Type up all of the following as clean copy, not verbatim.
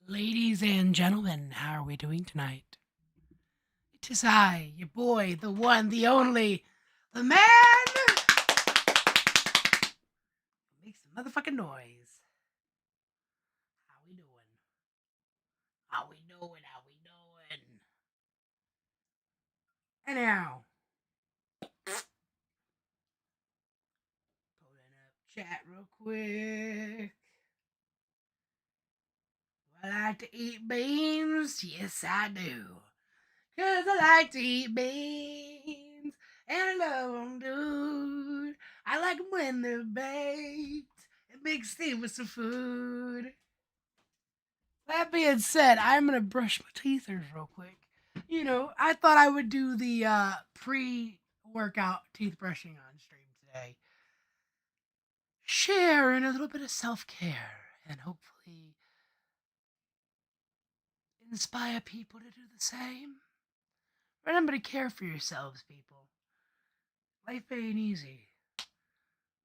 Ladies and gentlemen, how are we doing tonight? It is I, your boy, the one, the only, the man who makes the motherfucking noise. How we doing? How we doing? How we doing? Anyhow, pulling up chat real quick. Do I like to eat beans? Yes, I do. 'Cause I like to eat beans. And I love them, dude. I like them when they're baked and mixed in with some food. That being said, I'm going to brush my teeth here real quick. You know, I thought I would do the pre-workout teeth brushing on stream today. Sharing a little bit of self-care and hopefully inspire people to do the same. Remember to care for yourselves, people. Life ain't easy.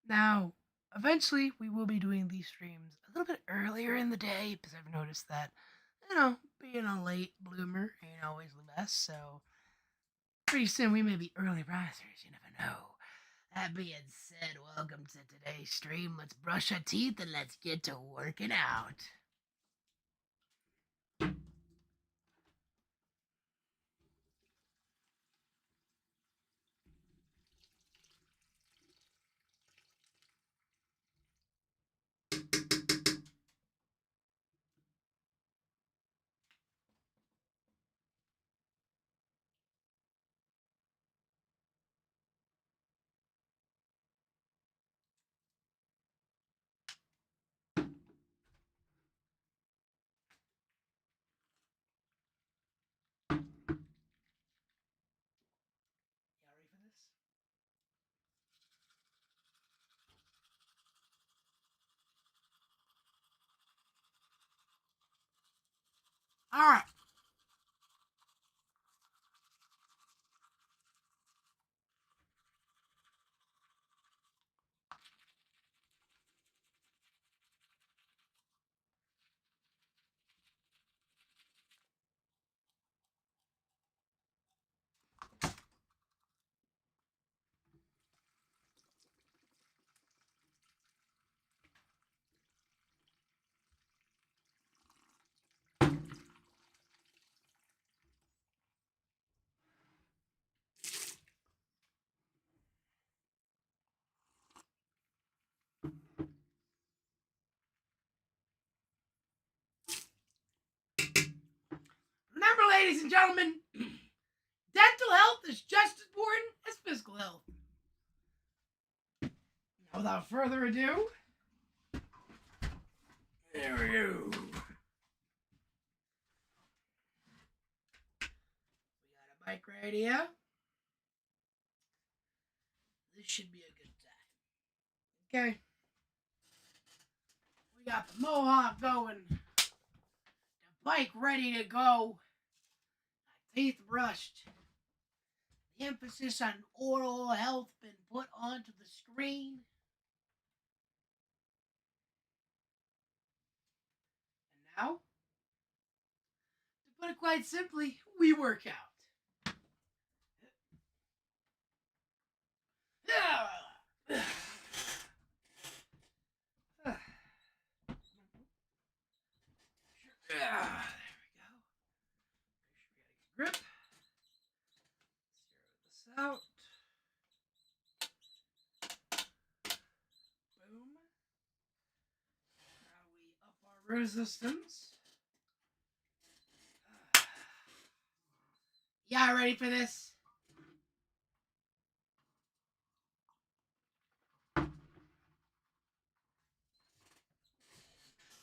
Now, eventually, we will be doing these streams a little bit earlier in the day because I've noticed that, being a late bloomer ain't always the best. So, pretty soon we may be early risers. You never know. That being said, welcome to today's stream. Let's brush our teeth and let's get to working out. Y'all ready for this? All right. Remember, ladies and gentlemen, dental health is just as important as physical health. Now, without further ado, there we go. We got a mic right here. This should be a good time. Okay. We got the mohawk going. The bike ready to go. Teeth brushed. The emphasis on oral health been put onto the screen. And now, to put it quite simply, we work out. There we go. Make sure we got a good grip. Zero this out. Boom. Now we up our resistance. Y'all ready for this?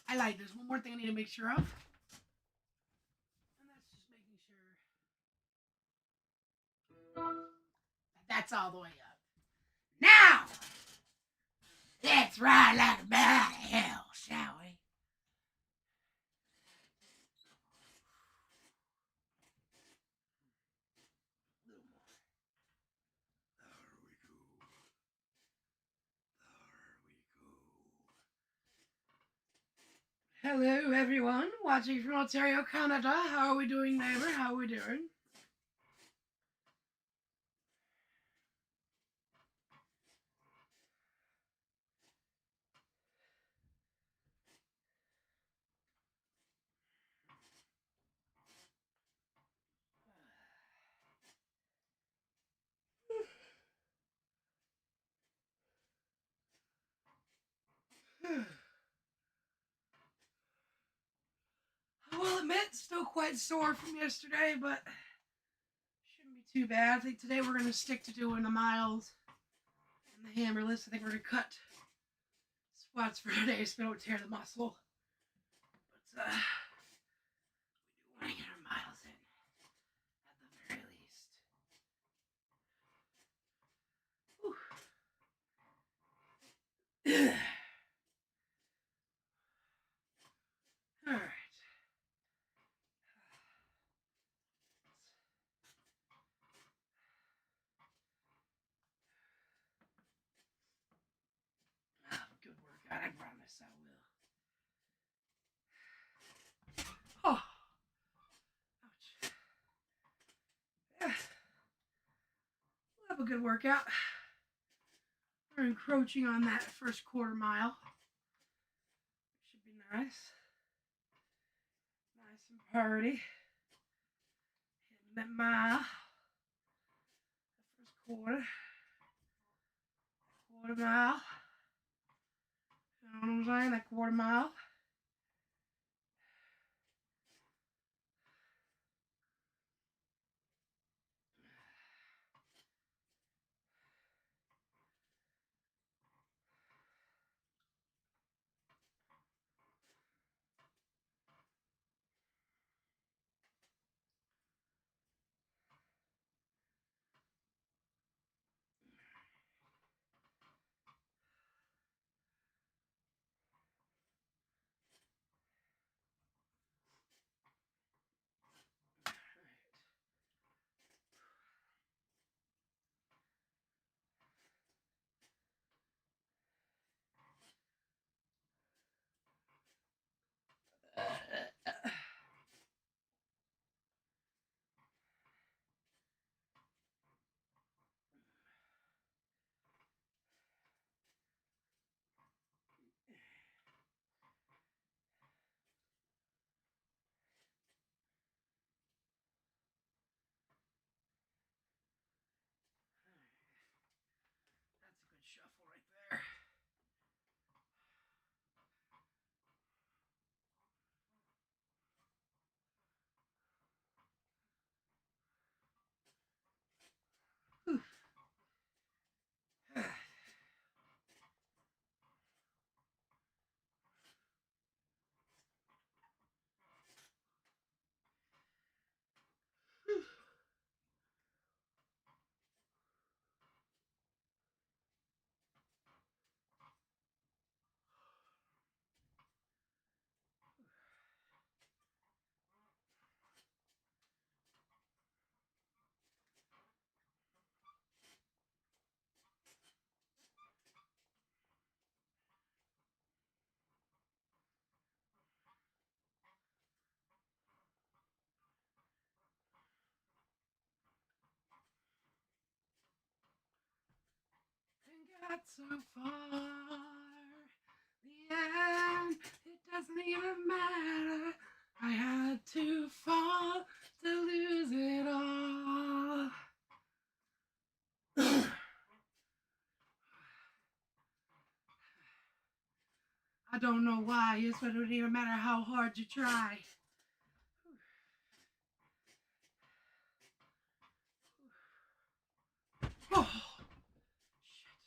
I like this. One more thing I need to make sure of. And that's just making sure that's all the way up. Now, let's ride like a bat hell, shall we? A little more. There we go. There we go. Hello, everyone, watching from Ontario, Canada. How are we doing, neighbor? How are we doing? I will admit, still quite sore from yesterday, but shouldn't be too bad. I think today we're going to stick to doing the miles and the hammerless. I think we're going to cut squats for today so we don't tear the muscle. But we do want to get our miles in, at the very least. All right. Good workout. I promise I will. Oh. Ouch. Yeah. We'll have a good workout. We're encroaching on that first quarter mile. Should be nice. Nice and party. Hitting that mile. The first quarter. Quarter mile. You know what I'm saying? That quarter mile. That's a good shuffle right there. And got so far. The end, it doesn't even matter. I had to fall to lose it all. I don't know why. It doesn't even matter how hard you try. Oh, shit.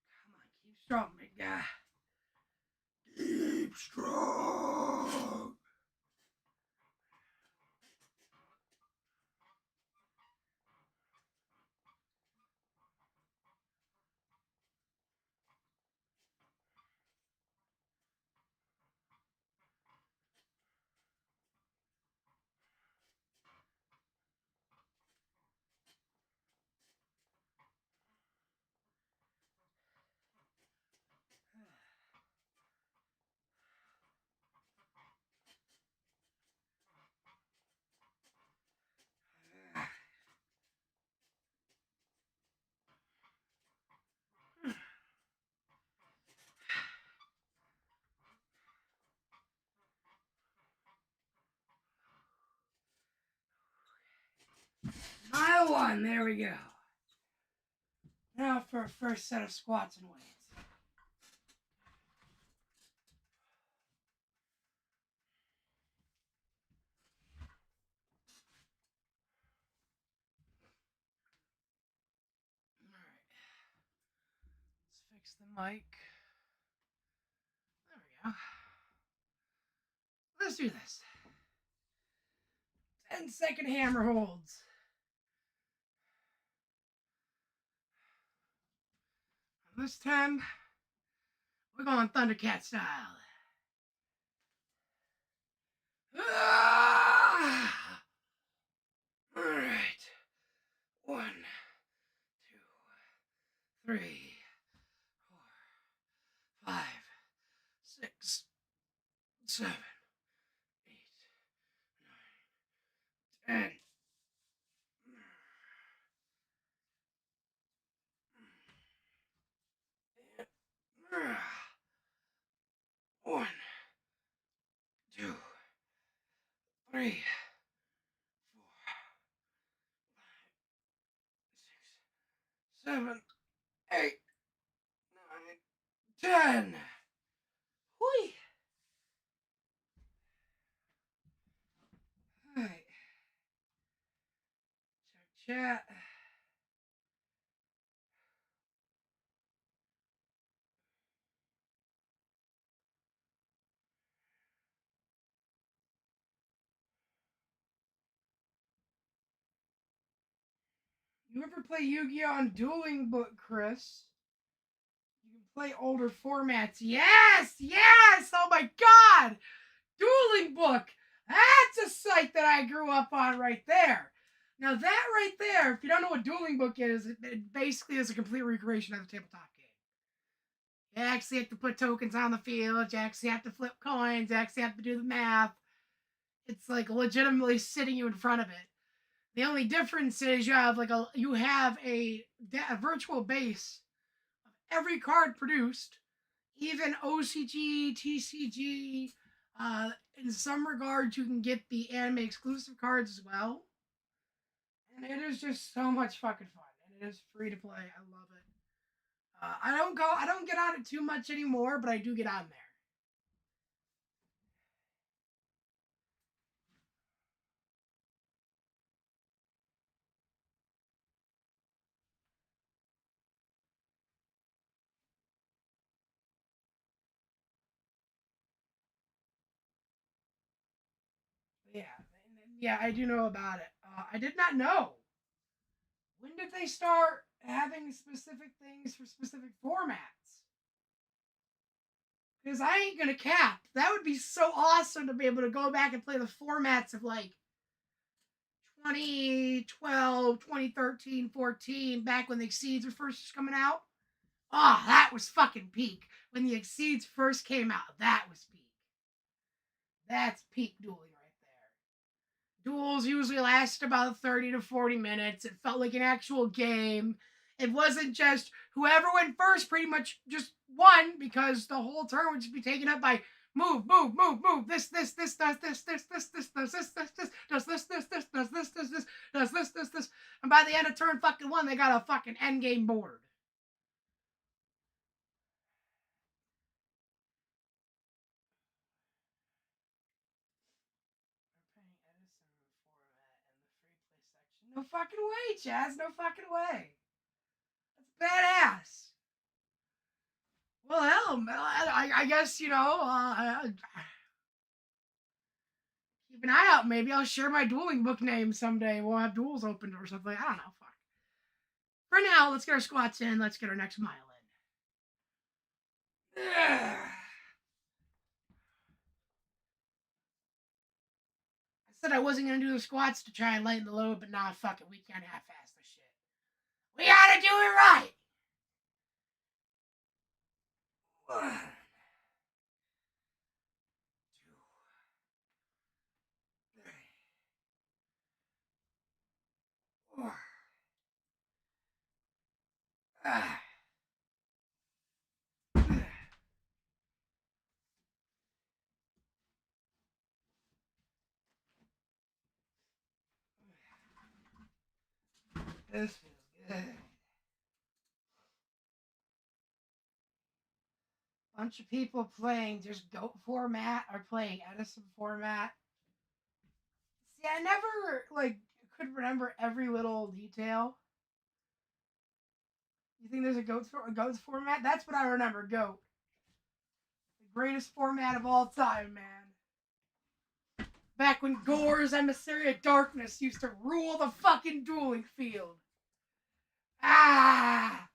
Come on, keep strong, big guy. Keep strong. 1. There we go. Now for our first set of squats and weights. Fix the mic. There we go. Let's do this. 10-second hammer holds. This time, we're going Thundercat style. All right. 1, 2, 3, 4, 5, 6, 7, 8, 9, 10. 1, 2, 3, 4, 5, 6, 7, 8, 9, 10. Whee! All right. Check chat. You ever play Yu-Gi-Oh! On Dueling Book, Chris? You can play older formats. Yes! Yes! Oh my god! Dueling Book! That's a site that I grew up on right there. Now that right there, if you don't know what Dueling Book is, it basically is a complete recreation of the tabletop game. You actually have to put tokens on the field. You actually have to flip coins. You actually have to do the math. It's like legitimately sitting you in front of it. The only difference is you have a virtual base of every card produced, even OCG, TCG. In some regards, you can get the anime exclusive cards as well, and it is just so much fucking fun. And it is free to play. I love it. I don't get on it too much anymore, but I do get on there. Yeah, I do know about it. I did not know. When did they start having specific things for specific formats? Because I ain't gonna cap. That would be so awesome to be able to go back and play the formats of like 2012, 2013, 14, back when the Exceeds were first coming out. Oh, that was fucking peak. When the Exceeds first came out, that was peak. That's peak dueling right there. Duels usually last about 30 to 40 minutes. It felt like an actual game. It wasn't just whoever went first pretty much just won, because the whole turn would just be taken up by move. This does this does this does this. And by the end of turn fucking 1, they got a fucking end game board. No fucking way, Chaz. No fucking way. That's badass. Well, hell, I guess, keep an eye out. Maybe I'll share my dueling book name someday. We'll have duels opened or something. I don't know. Fuck. For now, let's get our squats in. Let's get our next mile in. I said I wasn't going to do the squats to try and lighten the load, but nah, fuck it. We can't half-ass this shit. We gotta do it right. 1, 2, 3, 4, 5. This feels good. Bunch of people playing just GOAT format or playing Edison format. See, I never could remember every little detail. You think there's a GOAT format? That's what I remember. GOAT, the greatest format of all time, man. Back when Gore's Emissary of Darkness used to rule the fucking dueling field. Ah!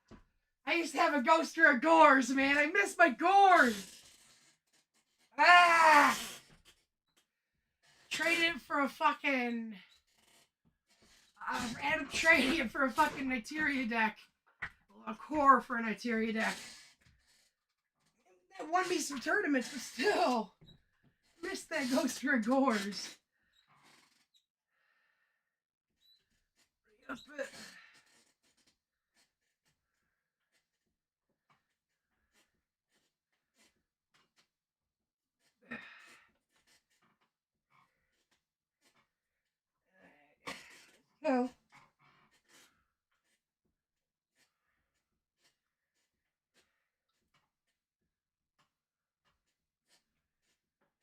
I used to have a ghoster of Gores, man. I miss my Gores. Ah! Traded it for a fucking... random trading it for a fucking Niteria deck. A core for a Niteria deck. That won me some tournaments, but still. Missed that ghoster of Gores. Bring up it. Go.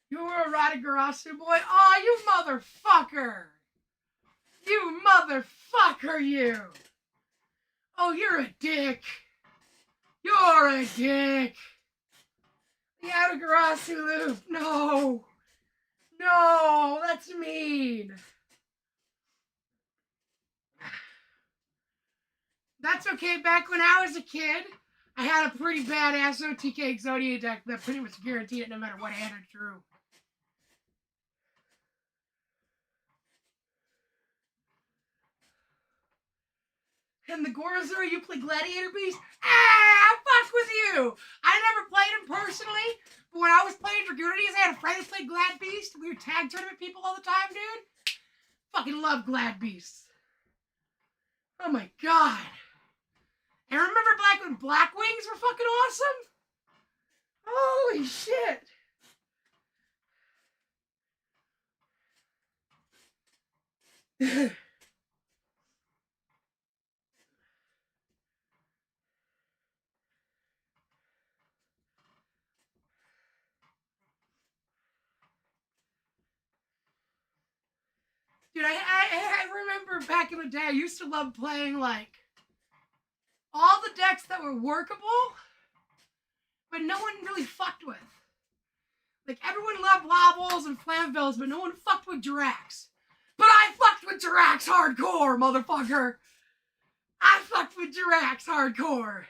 You were a Radagarasu boy? Aw, you motherfucker! You motherfucker, you! Oh, you're a dick! You're a dick! The Radagarasu loop! No! No! That's mean! That's okay. Back when I was a kid, I had a pretty badass OTK Exodia deck that pretty much guaranteed it no matter what hand I drew. And the Gorazor, you play Gladiator Beast? Ah, fuck with you! I never played him personally, but when I was playing Dragunities, I had a friend who played Glad Beast. We were tag tournament people all the time, dude. Fucking love Glad Beasts. Oh my god. And remember back when Black Wings were fucking awesome? Holy shit. Dude, I remember back in the day, I used to love playing, like, all the decks that were workable, but no one really fucked with. Like, everyone loved Wobbles and Flamvilles, but no one fucked with Jirax. But I fucked with Jirax hardcore, motherfucker! I fucked with Jirax hardcore!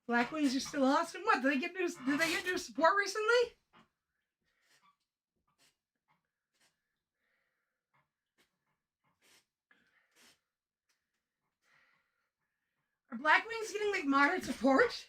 Black Wings are still awesome? What, did they get new support recently? Are Black Wings getting, like, modern support?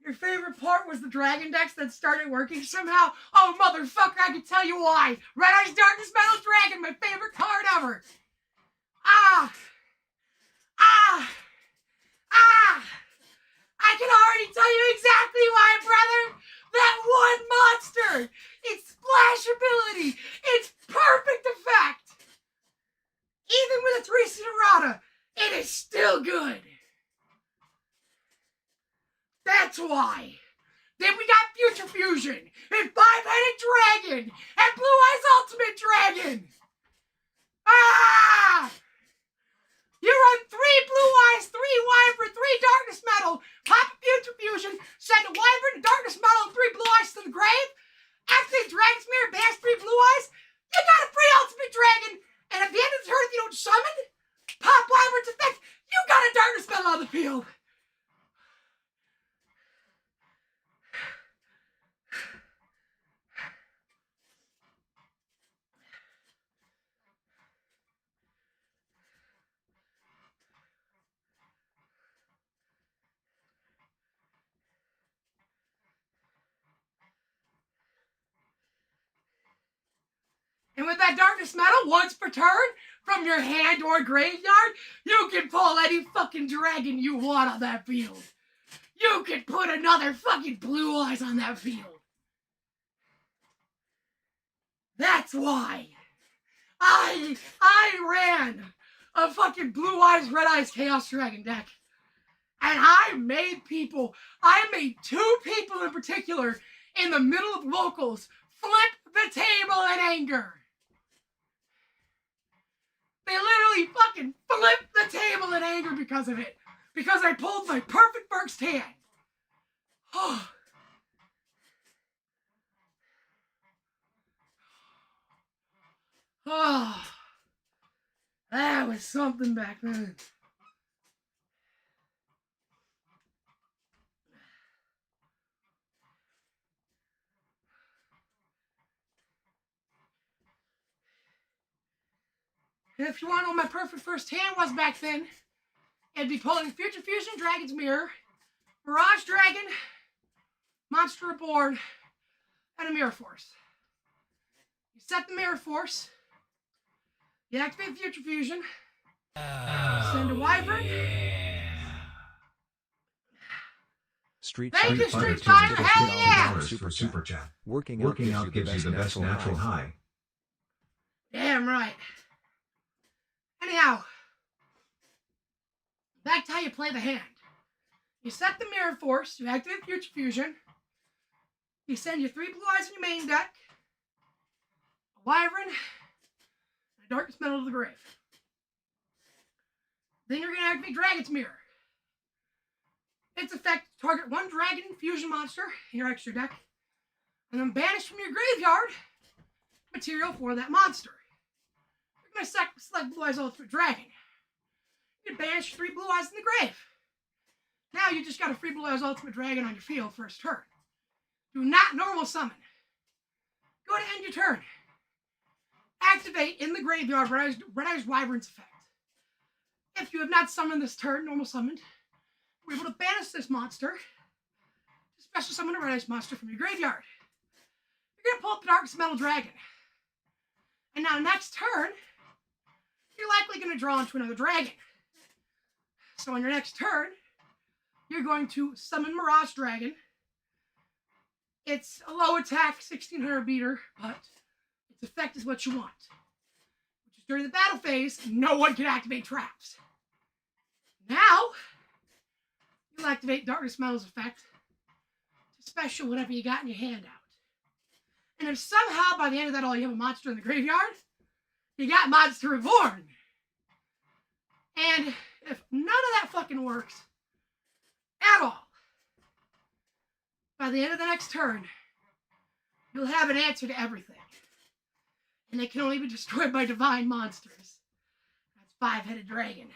Your favorite part was the dragon decks that started working somehow? Oh, motherfucker, I can tell you why. Red Eyes Darkness Metal Dragon, my favorite card ever. Ah! Ah! Ah! I can already tell you exactly why, brother. That one monster. Its splash ability. Its perfect effect. Even with a 3 errata, it is still good. That's why. Then we got Future Fusion, and Five-Headed Dragon, and Blue Eyes Ultimate Dragon. Ah! You run 3 Blue Eyes, 3 Wyvern, 3 Darkness Metal, pop a Future Fusion, send a Wyvern, a Darkness Metal, and 3 Blue Eyes to the grave, activate Dragon's Mirror, banish 3 Blue Eyes, you got a free Ultimate Dragon, and at the end of the turn, if you don't summon, field. And with that darkness metal, once per turn, from your hand or graveyard, you can pull any fucking dragon you want on that field. You can put another fucking Blue Eyes on that field. That's why I ran a fucking Blue Eyes, Red Eyes Chaos Dragon deck. And I made 2 people in particular in the middle of locals flip the table in anger. They literally fucking flipped the table in anger because of it. Because I pulled my perfect first hand. Oh. Oh. That was something back then. And if you want to know what my perfect first hand was back then, it'd be pulling Future Fusion, Dragon's Mirror, Mirage Dragon, Monster Reborn, and a Mirror Force. You set the Mirror Force, you activate Future Fusion, send a Wyvern. Thank you, Street Fighter, hell yeah! Super chat. Working out gives you the best natural high. Damn right. Anyhow, back to how you play the hand. You set the Mirror Force, you activate Future Fusion, you send your 3 Blue Eyes in your main deck, a Wyvern, and a Darkness Metal to the grave. Then you're going to activate Dragon's Mirror. Its effect, target 1 Dragon Fusion monster in your extra deck, and then banish from your graveyard material for that monster. You're going to select Blue Eyes Ultimate Dragon. You can banish 3 Blue Eyes in the grave. Now you just got a free Blue Eyes Ultimate Dragon on your field first turn. Do not normal summon. Go to end your turn. Activate in the graveyard Red Eyes Wyvern's effect. If you have not summoned this turn, normal summoned, we're able to banish this monster. Special summon a Red Eyes monster from your graveyard. You're going to pull up the Darkest Metal Dragon. And now next turn, you're likely going to draw into another dragon. So on your next turn, you're going to summon Mirage Dragon. It's a low attack, 1600 meter, but its effect is what you want. Which is during the battle phase, no one can activate traps. Now, you'll activate Darkness Metal's effect to special whatever you got in your hand out. And if somehow by the end of that all you have a monster in the graveyard, you got Monster Reborn. And if none of that fucking works at all, by the end of the next turn, you'll have an answer to everything. And it can only be destroyed by divine monsters. That's 5-headed dragon.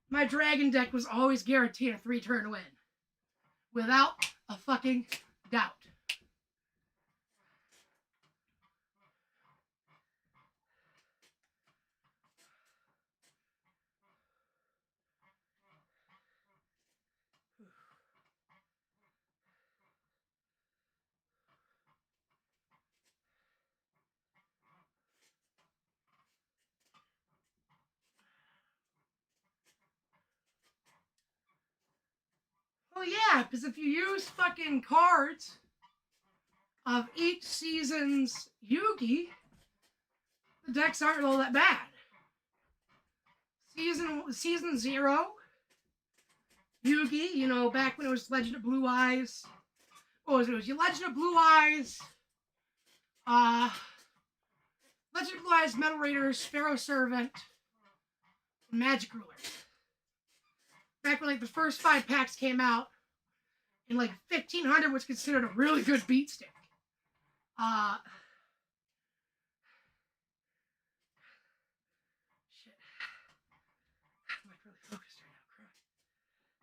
My dragon deck was always guaranteed a 3-turn win. Without a fucking doubt. Well, yeah, because if you use fucking cards of each season's Yugi, the decks aren't all that bad. Season 0, Yugi, you know, back when it was Legend of Blue Eyes. What was it? It was Legend of Blue Eyes, Legend of Blue Eyes, Metal Raiders, Pharaoh Servant, and Magic Ruler. Back when like the first 5 packs came out, and like 1500 was considered a really good beat stick.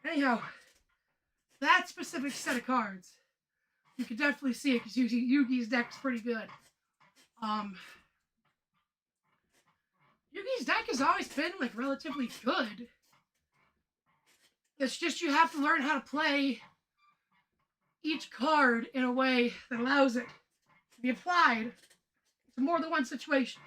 Anyhow, that specific set of cards, you can definitely see it because Yugi's deck's pretty good. Yugi's deck has always been like relatively good. It's just you have to learn how to play each card in a way that allows it to be applied to more than one situation.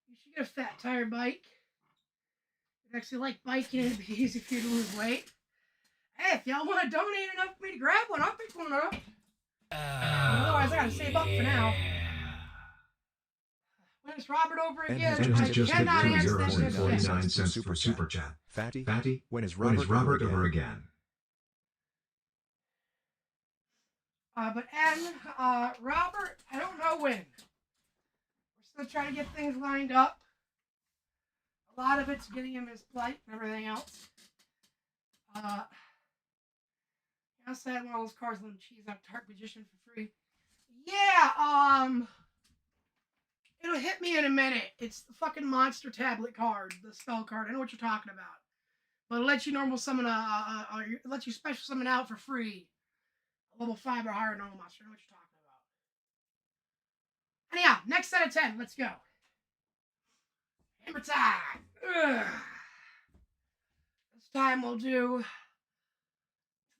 You should get a fat tire bike. If you actually like biking, it'd be easy for you to lose weight. Hey, if y'all want to donate enough for me to grab one, I'll pick one up. Otherwise, I gotta save up for now. When it's Robert over again, I just cannot hit answer €2 and that 49 cents for super chat. Fatty, when is when is Robert Robert over again? But Robert, I don't know when. We're still trying to get things lined up. A lot of it's getting him his flight and everything else. I also had one of those cars letting cheese out to heart position for free. Yeah, it'll hit me in a minute. It's the fucking monster tablet card, the spell card. I know what you're talking about. But it lets you normal summon it lets you special summon out for free. Level 5 or higher normal monster. I know what you're talking about. Anyhow, next set of 10. Let's go. Hammer time. Ugh. This time we'll do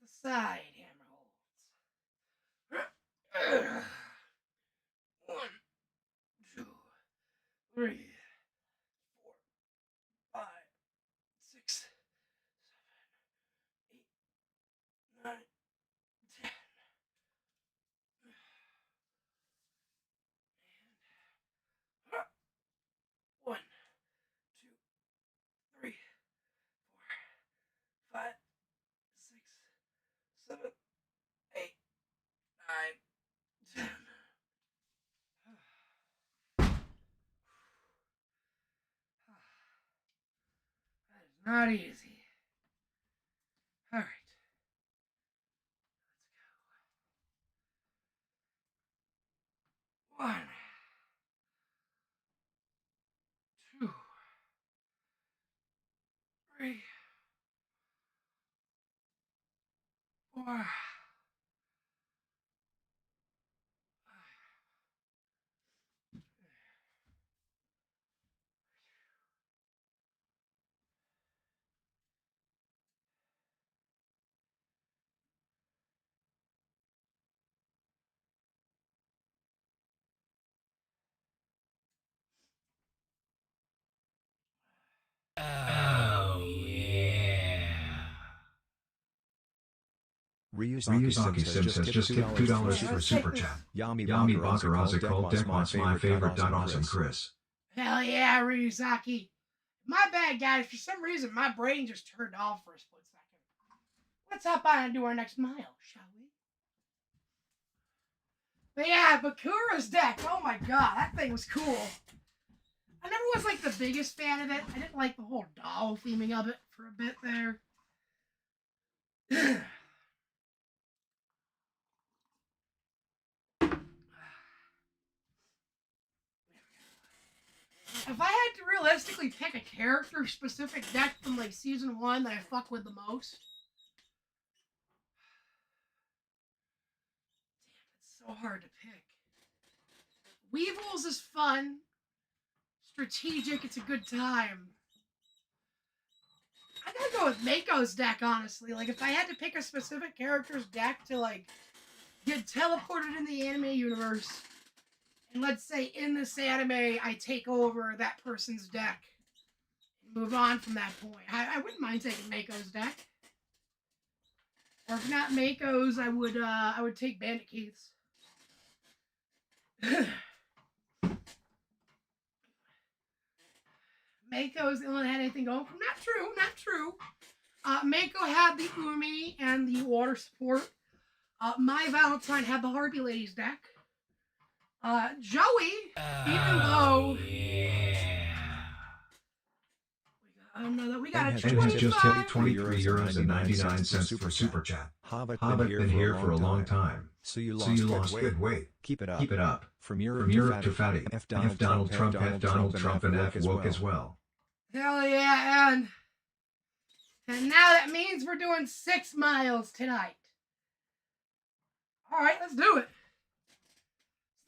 the side hammer holds. 1, 2, 3, 4, 5, 6, 7, 8, 9, 10. 1, 2, 3, 4, 5, 6, 7, 8, 9, 10. That is not easy. All right. Let's go. 1, 2, 3, 4. Ryuzaki Sims has just tipped $2 for super chat. Yami Bakaraza called Deckmoss my favorite. Awesome, Chris. Hell yeah, Ryuzaki. My bad, guys. For some reason, my brain just turned off for a split second. Let's hop on and do our next mile, shall we? But yeah, Bakura's deck. Oh my god, that thing was cool. I never was like the biggest fan of it. I didn't like the whole doll theming of it for a bit there. If I had to realistically pick a character-specific deck from like Season 1 that I fuck with the most... Damn, it's so hard to pick. Weevils is fun. Strategic, it's a good time. I gotta go with Mako's deck, honestly. Like, if I had to pick a specific character's deck to, like, get teleported in the anime universe... And let's say in this anime, I take over that person's deck and move on from that point. I wouldn't mind taking Mako's deck. Or if not Mako's, I would take Bandit Keith's. Mako's the only one that had anything going for him. Not true. Mako had the Umi and the water support. My Valentine had the Harpy Ladies deck. Joey, even though... Another, we got a And has just hit 25. €23.99 for Super Chat. Hobbit been here for a long time. So you lost good weight. Keep it up. From Europe to Fatty. F Donald Trump, and F woke as well. Hell yeah, and now that means we're doing 6 miles tonight. All right, let's do it.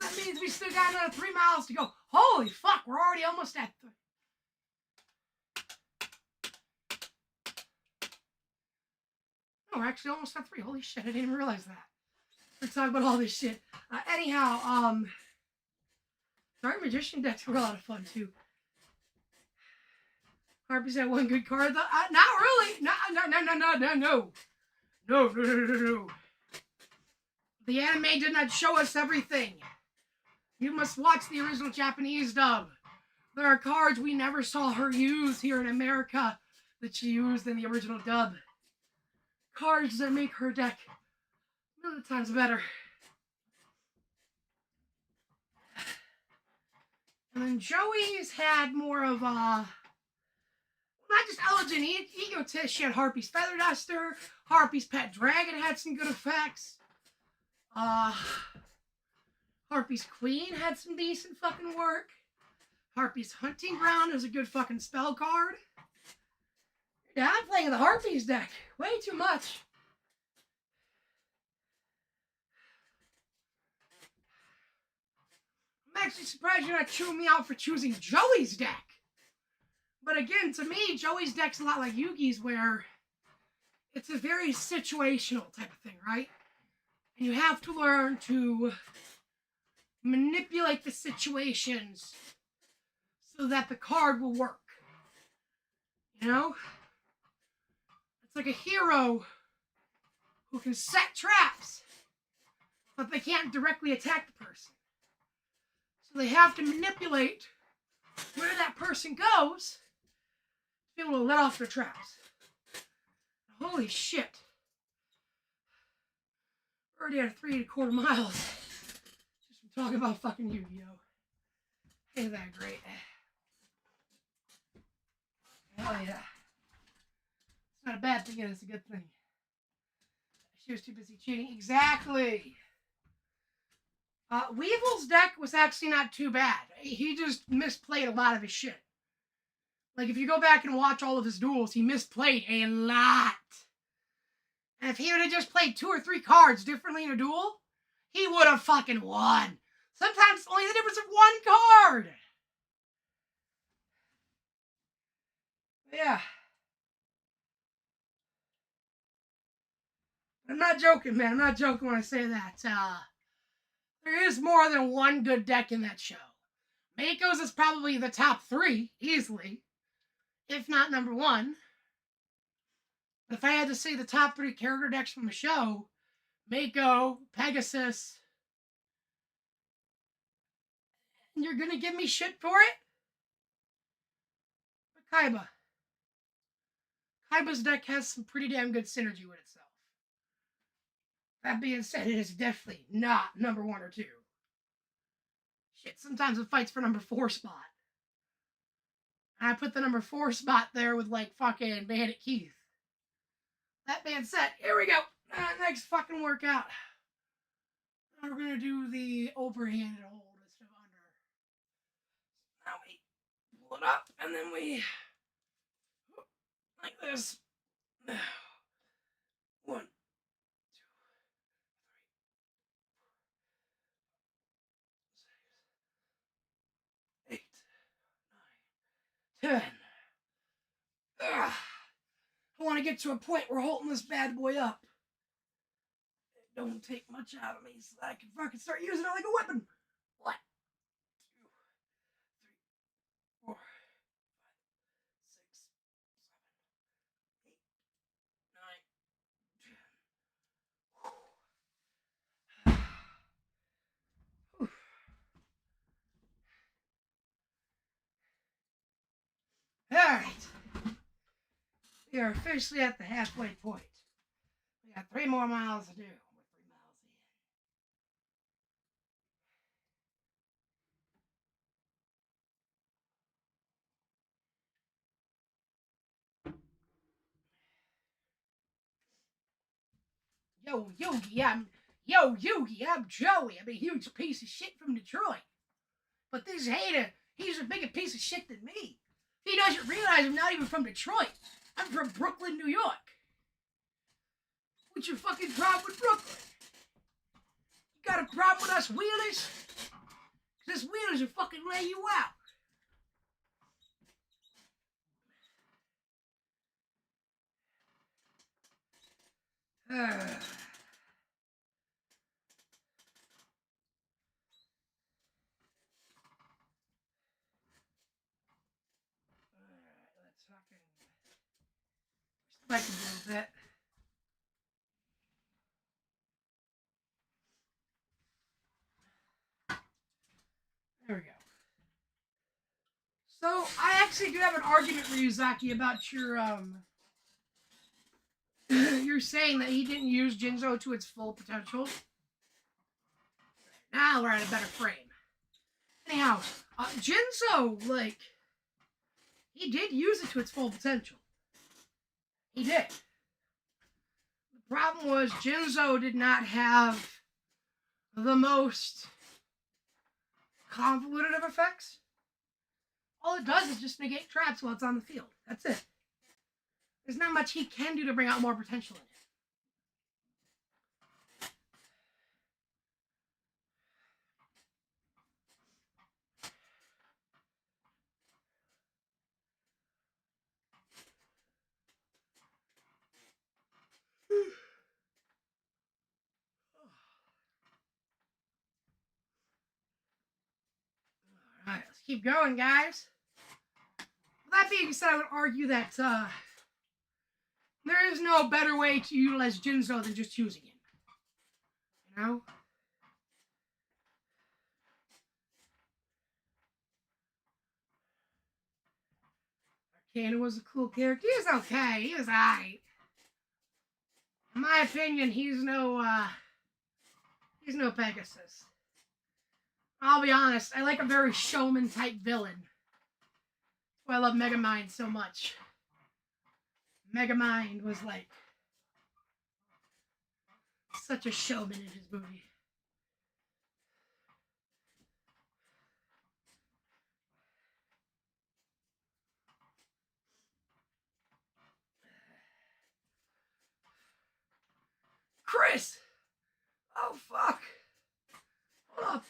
That means we still got another 3 miles to go. Holy fuck, we're already almost at we're actually almost at 3. Holy shit, I didn't even realize that. We're talking about all this shit. Anyhow, Dark Magician decks were a lot of fun too. Harpy's had one good card though. Not really. No. The anime did not show us everything. You must watch the original Japanese dub. There are cards we never saw her use here in America that she used in the original dub. Cards that make her deck a million times better. And then Joey's had more of a, not just Elegant Egotist. She had Harpy's Feather Duster. Harpy's Pet Dragon had some good effects. Harpy's Queen had some decent fucking work. Harpy's Hunting Ground is a good fucking spell card. Yeah, I'm playing the Harpy's deck. Way too much. I'm actually surprised you're not chewing me out for choosing Joey's deck. But again, to me, Joey's deck's a lot like Yugi's, where it's a very situational type of thing, right? And you have to learn to manipulate the situations so that the card will work. You know? It's like a hero who can set traps, but they can't directly attack the person. So they have to manipulate where that person goes to be able to let off their traps. Holy shit. Already at 3¼ miles. Just from talking about fucking Yu-Gi-Oh! Ain't that great? Hell yeah. It's not a bad thing, it's a good thing. She was too busy cheating. Exactly. Weevil's deck was actually not too bad. He just misplayed a lot of his shit. Like, if you go back and watch all of his duels, he misplayed a lot. And if he would have just played 2 or 3 cards differently in a duel, he would have fucking won. Sometimes it's only the difference of 1 card. Yeah. I'm not joking, man. I'm not joking when I say that. There is more than one good deck in that show. Mako's is probably the top 3, easily. If not number 1. If I had to say the top 3 character decks from the show, Mako, Pegasus, and you're gonna give me shit for it? But Kaiba. Kaiba's deck has some pretty damn good synergy with itself. That being said, it is definitely not number 1 or 2. Shit, sometimes it fights for number 4 spot. And I put the number 4 spot there with, like, fucking Bandit Keith. That being said, here we go. Next fucking workout. Now we're going to do the overhanded hold instead of under. Now we pull it up, and then we, like this. 1, 2, 3, 4, 5, 6, 7, 8, 9, 10. Ugh. I want to get to a point where holding this bad boy up, it don't take much out of me so that I can fucking start using it like a weapon. 1, 2, 3, 4, 5, 6, 7, 8, 9, 10. Alright. We are officially at the halfway point. We got 3 more miles to do. Yo, Yogi, I'm Joey. I'm a huge piece of shit from Detroit. But this hater, he's a bigger piece of shit than me. He doesn't realize I'm not even from Detroit. I'm from Brooklyn, New York. What's your fucking problem with Brooklyn? You got a problem with us wheelers? Because us wheelers will fucking lay you out. Alright, let's fucking spike it a little bit. There we go. So, I actually do have an argument, Ryuzaki, about your, you're saying that he didn't use Jinzo to its full potential. Now we're at a better frame. Anyhow, Jinzo, like, he did use it to its full potential. He did. The problem was Jinzo did not have the most convoluted of effects. All it does is just negate traps while it's on the field. That's it. There's not much he can do to bring out more potential in it. Alright, let's keep going, guys. With that being said, I would argue that there is no better way to utilize Jinzo than just using him. You know? Arcana was a cool character. He was okay. He was alright. In my opinion, he's no Pegasus. I'll be honest, I like a very showman type villain. That's why I love Megamind so much. Megamind was like such a showman in his movie. Chris! Oh fuck! Hold up.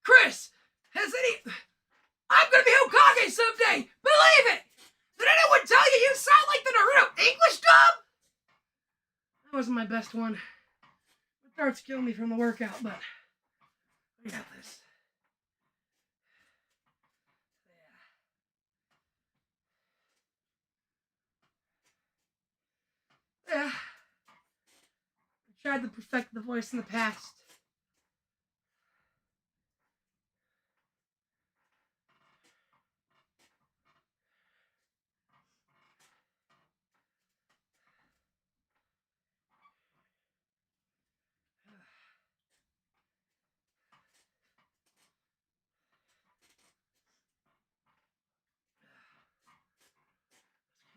Chris! I'm gonna be Hokage someday! Believe it! Did anyone tell you you sound like the Naruto English dub? That wasn't my best one. My throat's killing me from the workout, but I got this. Yeah. I tried to perfect the voice in the past.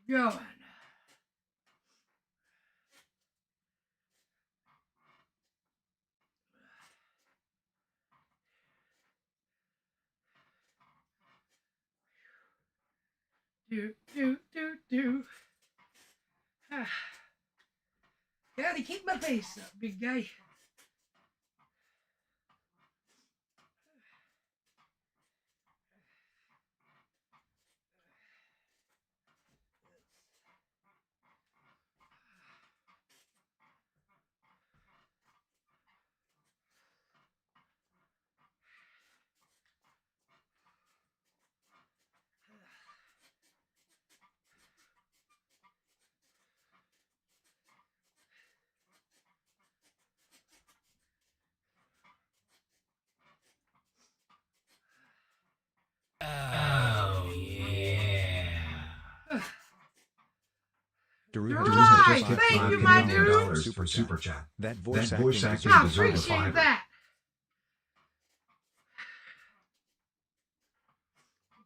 Going. Do. Gotta keep my pace up, big guy. Oh, yeah. Right, thank you, my dude. Super chat. That voice acting I deserves a appreciate fiver. that.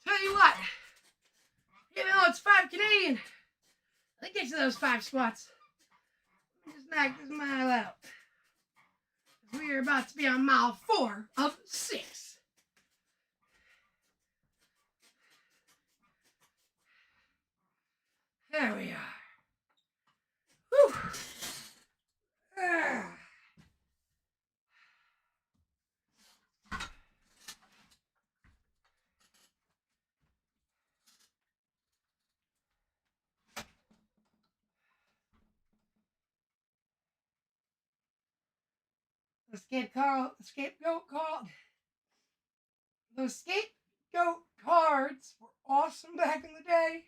Tell you what, even though it's 5 Canadian, Let's get to those 5 spots. Let me just knock this mile out. We are about to be on mile 4 of 6. There we are. Whew. Ah. Those scapegoat cards were awesome back in the day.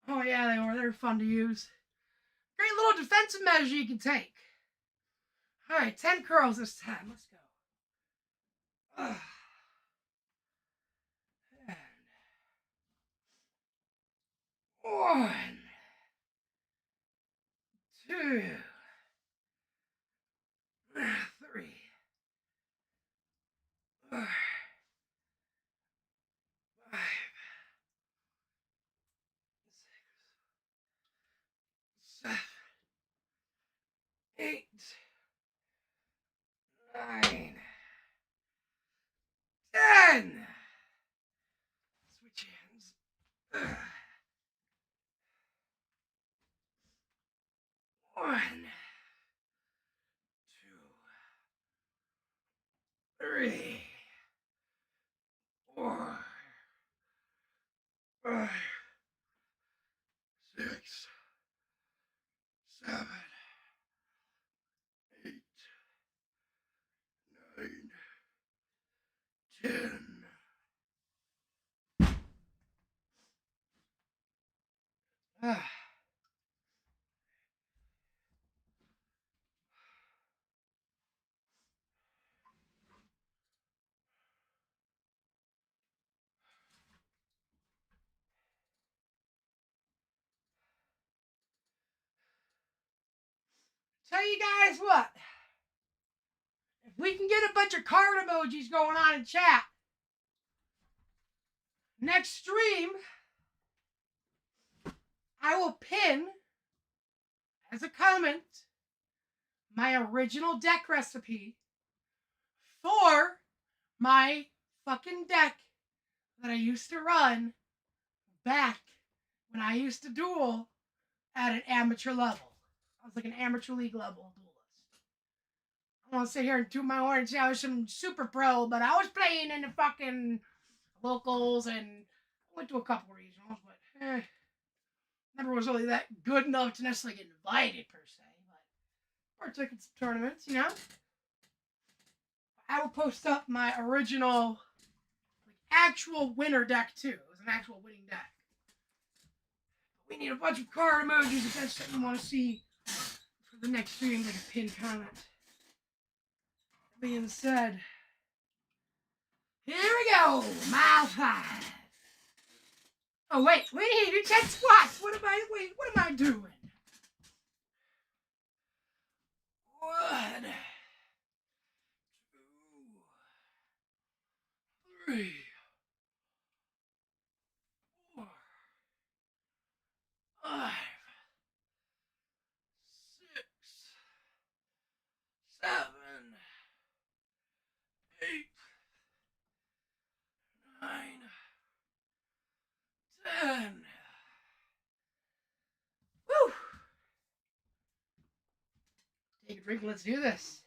Oh yeah, they were. They were fun to use. Great little defensive measure you can take. All right, 10 curls this time. Let's go. Ugh. And 1, 2, 3, 4, 5, 6, 7, 8, 9, 10. Switch hands. Ugh. 1, 2, 3, 4, 5, 6, 7, 8, 9, 10. Ah. Tell you guys what, if we can get a bunch of card emojis going on in chat, next stream, I will pin as a comment my original deck recipe for my fucking deck that I used to run back when I used to duel at an amateur level. I was like an amateur league level duelist. I want to sit here and toot my horn and say I was some super pro, but I was playing in the fucking locals and went to a couple regionals, but never was really that good enough to necessarily get invited per se, but partook in some tournaments, you know. I will post up my original, like, actual winner deck too. It was an actual winning deck. We need a bunch of card emojis if that's something you want to see for the next stream, like a pinned comment. That being said, here we go, mile 5. Oh wait, we need to do 10 squats. What am I doing? 1, 2, 3, 4, 5, 6, 7, 8, 9, 10. Woo! Take a drink and let's do this.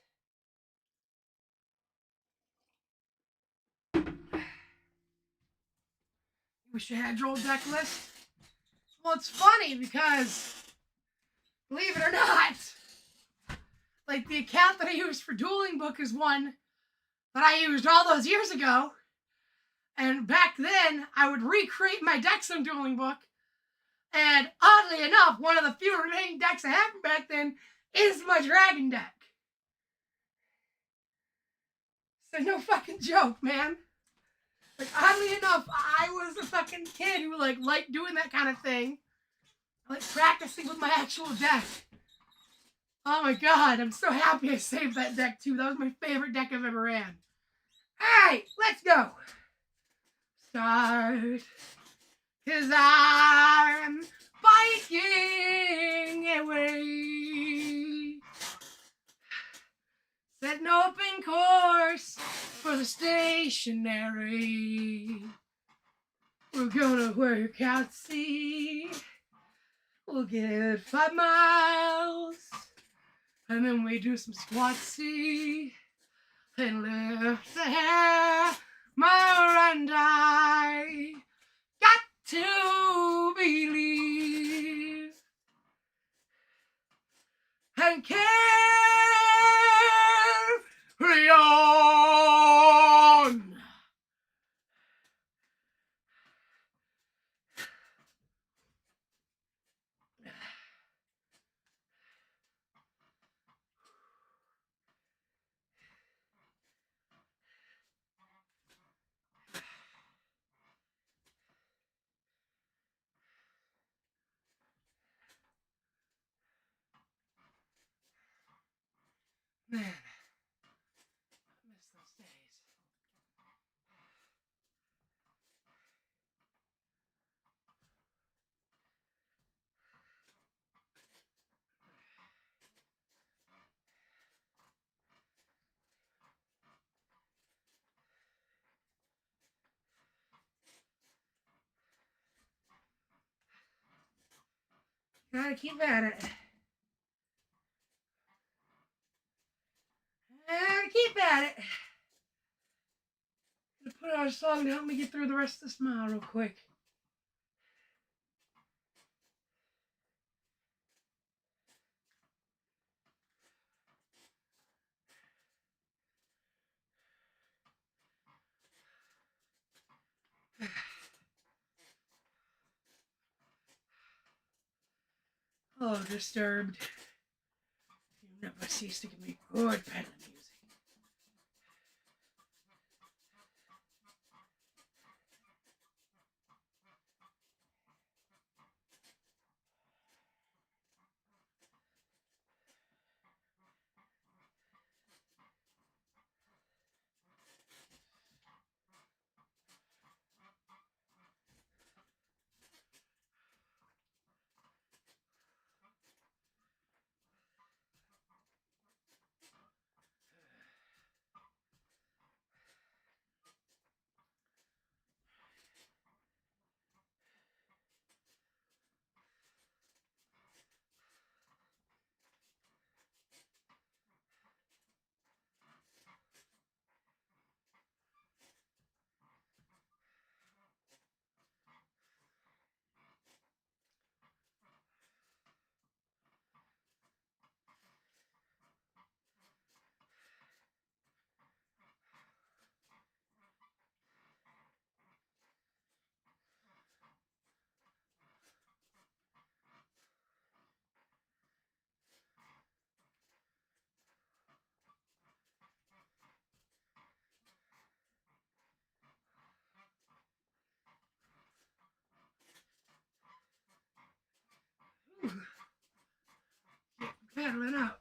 You wish you had your old deck list? Well, it's funny because, believe it or not, like the account that I used for Dueling Book is one that I used all those years ago. And back then, I would recreate my decks on Dueling Book. And oddly enough, one of the few remaining decks I have from back then is my Dragon deck. So no fucking joke, man. Like, oddly enough, I was a fucking kid who liked doing that kind of thing. I like practicing with my actual deck. Oh my god, I'm so happy I saved that deck too. That was my favorite deck I've ever ran. Alright, let's go. Start. 'Cause I'm biking away. Set an open course for the stationary. We're gonna work out, see. We'll get 5 miles. And then we do some squats, see. And lift the hammer and I got to believe and carry on. Man, I miss those days. Gotta keep at it. Gotta keep at it. Gonna put on a song to help me get through the rest of this mile real quick. Oh, Disturbed. You never cease to give me good peddling music. Pedaling out.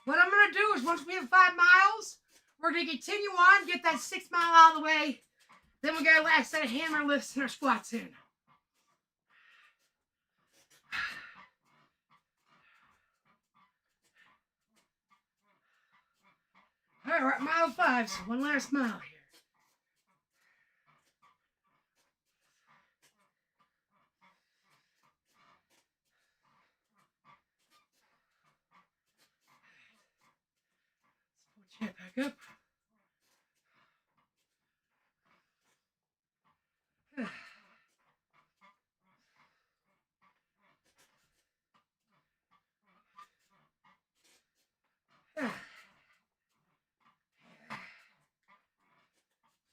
What I'm gonna do is once we have 5 miles, we're gonna continue on, get that 6 mile out of the way. Then we got a last set of hammer lifts and our squats in. All right, we're at mile 5, so one last mile here. Get back up.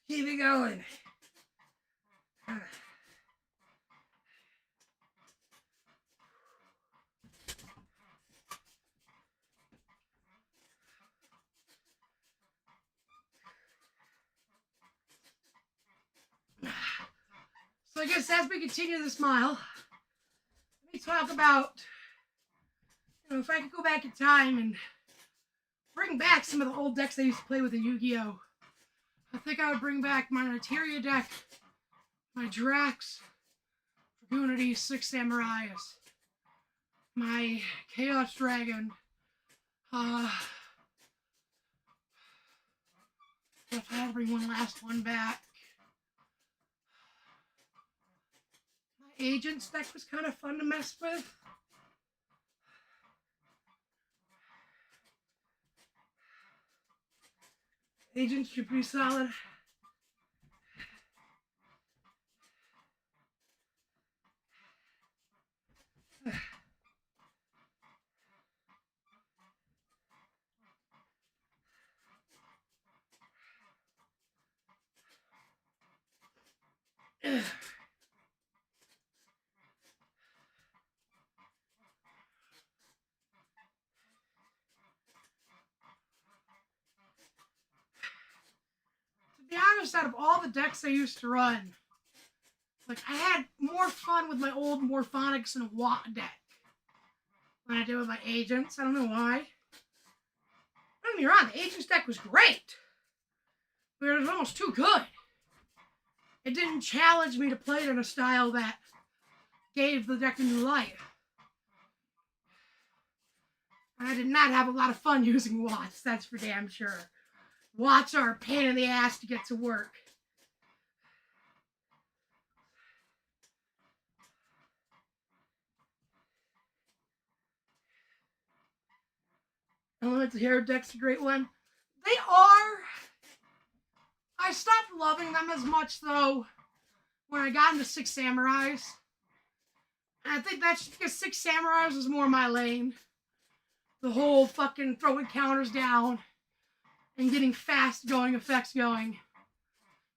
Keep it going. So I guess as we continue this mile, let me talk about, if I could go back in time and bring back some of the old decks I used to play with in Yu-Gi-Oh! I think I would bring back my Niteria deck, my Drax, Dragoonity, Six Samurais, my Chaos Dragon, if I had to bring one last one back. My Agents deck was kind of fun to mess with. Agents should be solid. To be honest, out of all the decks I used to run, like, I had more fun with my old Morphonics and Watt deck than I did with my Agents. I don't know why. Don't get me wrong, the Agents deck was great, but it was almost too good. It didn't challenge me to play it in a style that gave the deck a new life. I did not have a lot of fun using Watts, that's for damn sure. Watts are a pain in the ass to get to work. Elemental Hero deck's a great one. They are. I stopped loving them as much, though, when I got into Six Samurais. And I think that's because Six Samurais was more my lane. The whole fucking throwing counters down and getting fast going effects going.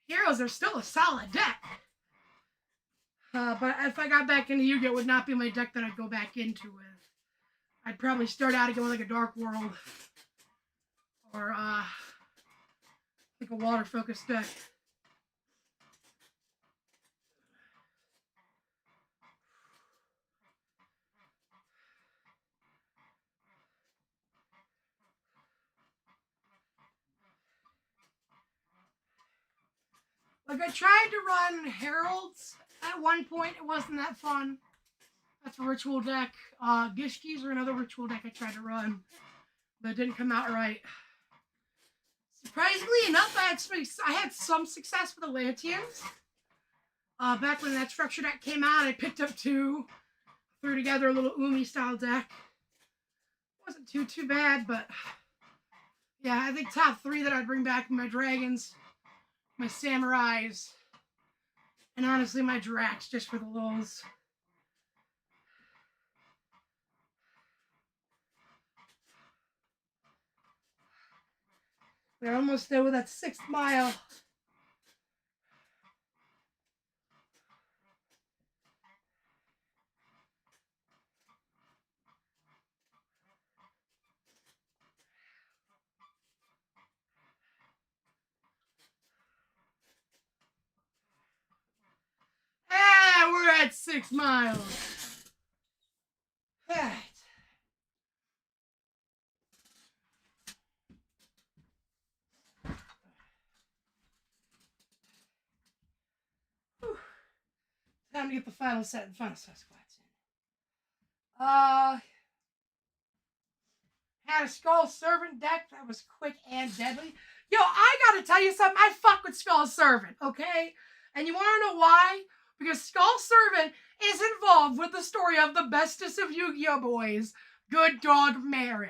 Heroes are still a solid deck. But if I got back into Yu-Gi-Oh! It would not be my deck that I'd go back into with. I'd probably start out again with like a Dark World. Or like a water-focused deck. Like, I tried to run Heralds at one point. It wasn't that fun. That's a ritual deck. Gishkis are another ritual deck I tried to run, but it didn't come out right. Surprisingly enough, I had some success with Atlanteans. Back when that structure deck came out, I picked up two, threw together a little Umi style deck. Wasn't too bad, but yeah, I think top three that I'd bring back: my Dragons, my Samurais, and honestly my Drax, just for the lulz. We're almost there with that 6th mile. Ah, we're at 6 miles. All right. Whew. Time to get the final set and final set squats in. Had a Skull Servant deck that was quick and deadly. Yo, I gotta tell you something. I fuck with Skull Servant, okay? And you wanna know why? Because Skull Servant is involved with the story of the bestest of Yu-Gi-Oh! Boys, Good Dog Marin.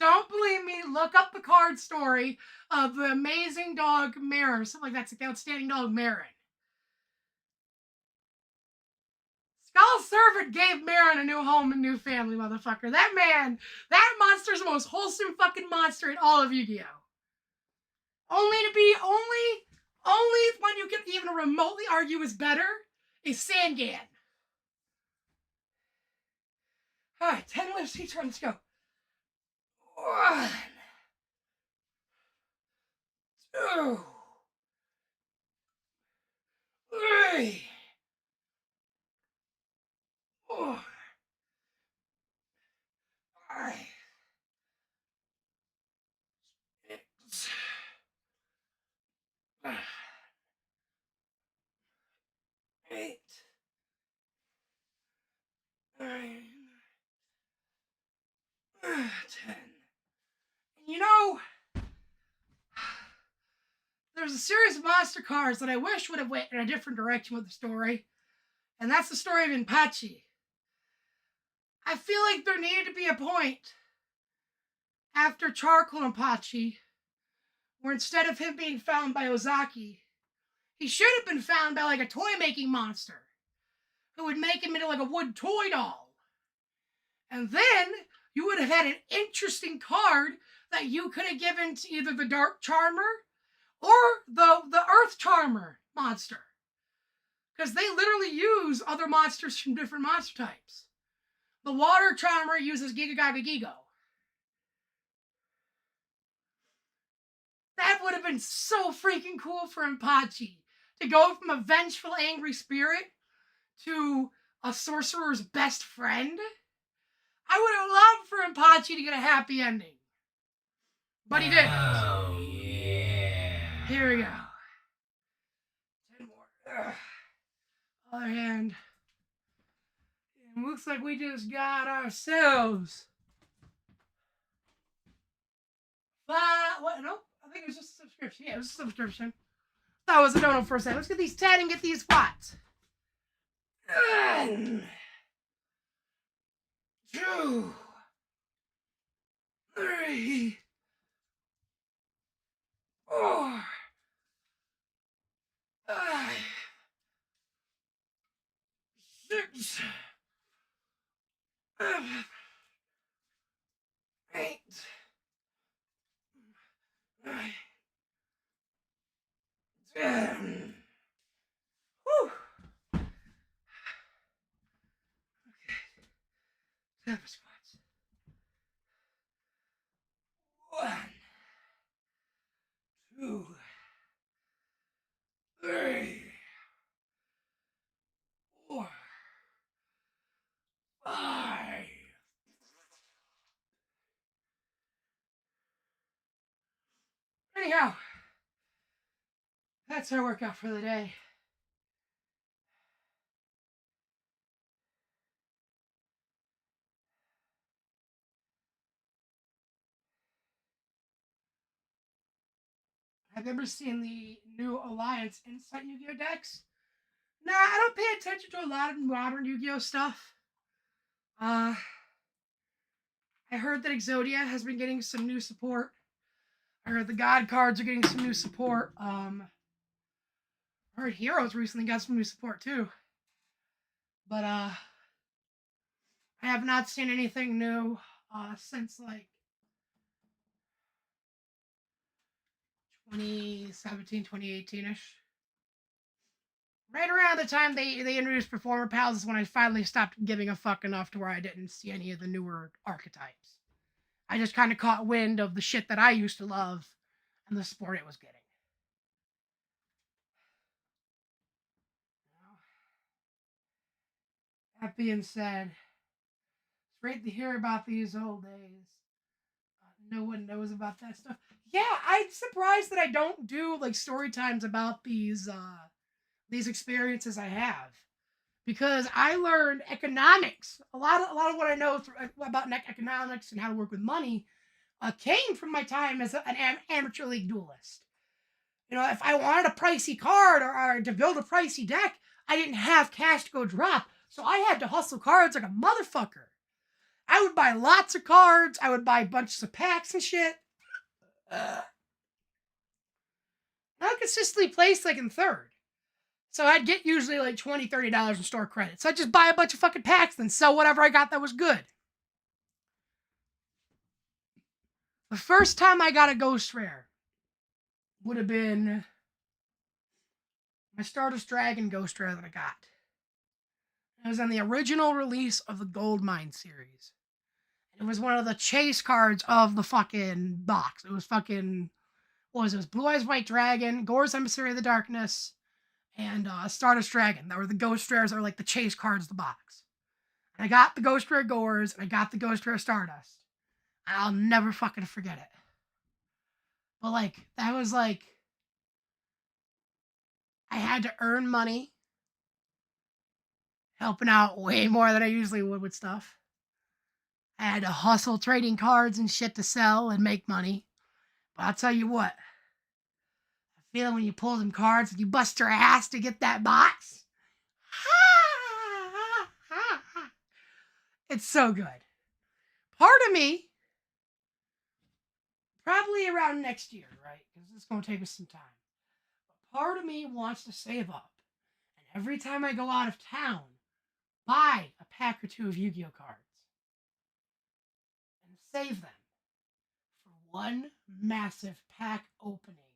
Don't believe me? Look up the card story of the amazing dog Marin. Something like that's the outstanding dog Marin. Skull Servant gave Marin a new home and new family, motherfucker. That monster's the most wholesome fucking monster in all of Yu-Gi-Oh! Only one you can even remotely argue is better is Sangan. Alright, 10 lifts each turn, let's go. 1, 2, 3, 4, 5, 6, 8, 9, 10. You know, there's a series of monster cards that I wish would have went in a different direction with the story, and that's the story of Inpachi. I feel like there needed to be a point after Charcoal Inpachi where instead of him being found by Ozaki, he should have been found by like a toy-making monster who would make him into like a wood toy doll. And then you would have had an interesting card that you could have given to either the Dark Charmer or the Earth Charmer monster. Because they literally use other monsters from different monster types. The Water Charmer uses Giga Gaga Gigo. That would have been so freaking cool for Inpachi. To go from a vengeful, angry spirit to a sorcerer's best friend. I would have loved for Inpachi to get a happy ending. But he didn't. Oh, yeah. Here we go. 10 more. Other hand. It looks like we just got ourselves. What? Nope. I think it was just a subscription. Yeah, it was a subscription. That was a dono for a second. Let's get these 10 and get these watts. 1, 2, 3, 4, 5, 6, 7, 8, 9, 10. Whew. Okay. 7 squats. 1, 2, 3, 4, 5. Anyhow, that's our workout for the day. Have you ever seen the new Alliance Insight Yu-Gi-Oh decks? Nah, I don't pay attention to a lot of modern Yu-Gi-Oh stuff. I heard that Exodia has been getting some new support. I heard the God cards are getting some new support. I heard Heroes recently got some new support too. But I have not seen anything new since like 2017, 2018-ish. Right around the time they introduced Performer Pals is when I finally stopped giving a fuck enough to where I didn't see any of the newer archetypes. I just kind of caught wind of the shit that I used to love and the support it was getting. That being said, it's great to hear about these old days. No one knows about that stuff. Yeah, I'm surprised that I don't do like story times about these experiences I have, because I learned economics. A lot of what I know about economics and how to work with money came from my time as an amateur league duelist. You know, if I wanted a pricey card or to build a pricey deck, I didn't have cash to go drop, so I had to hustle cards like a motherfucker. I would buy lots of cards. I would buy bunches of packs and shit. I would consistently place like in third. So I'd get usually like $20, $30 in store credit. So I'd just buy a bunch of fucking packs and sell whatever I got that was good. The first time I got a Ghost Rare would have been my Stardust Dragon Ghost Rare that I got. It was on the original release of the Gold Mine series. It was one of the chase cards of the fucking box. It was fucking, what was it? It was Blue Eyes White Dragon, Gore's Emissary of the Darkness, and Stardust Dragon. That were the Ghost Rares that were like the chase cards of the box. And I got the Ghost Rare Gores, and I got the Ghost Rare Stardust. I'll never fucking forget it. But like, that was like, I had to earn money, helping out way more than I usually would with stuff. I had to hustle trading cards and shit to sell and make money. But I'll tell you what, I feel when you pull them cards and you bust your ass to get that box. It's so good. Part of me, probably around next year, right? Because it's going to take us some time. But part of me wants to save up. And every time I go out of town, buy a pack or two of Yu-Gi-Oh cards. And save them for one massive pack opening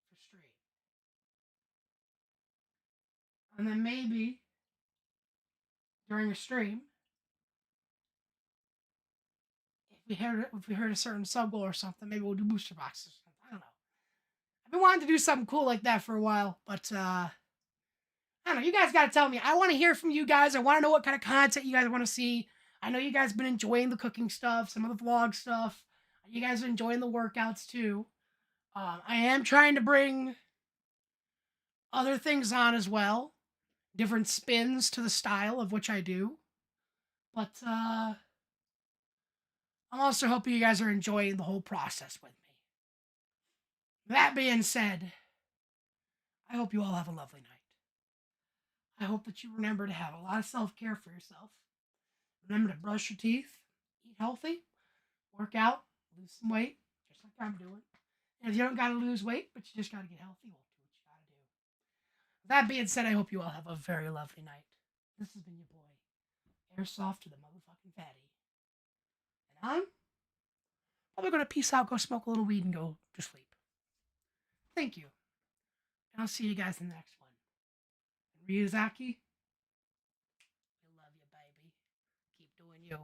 for stream. And then maybe during a stream, if we heard a certain sub goal or something, maybe we'll do booster boxes or something. I don't know. I've been wanting to do something cool like that for a while, but I don't know. You guys got to tell me. I want to hear from you guys. I want to know what kind of content you guys want to see. I know you guys have been enjoying the cooking stuff, some of the vlog stuff. You guys are enjoying the workouts too. I am trying to bring other things on as well. Different spins to the style of which I do. But I'm also hoping you guys are enjoying the whole process with me. That being said, I hope you all have a lovely night. I hope that you remember to have a lot of self-care for yourself. Remember to brush your teeth, eat healthy, work out, lose some weight, just like I'm doing. And if you don't got to lose weight, but you just got to get healthy, well, do what you got to do. That being said, I hope you all have a very lovely night. This has been your boy, Airsoft to the motherfucking fatty. And I'm probably going to peace out, go smoke a little weed, and go to sleep. Thank you. And I'll see you guys in the next one. Ryuzaki, I love you, baby. Keep doing you.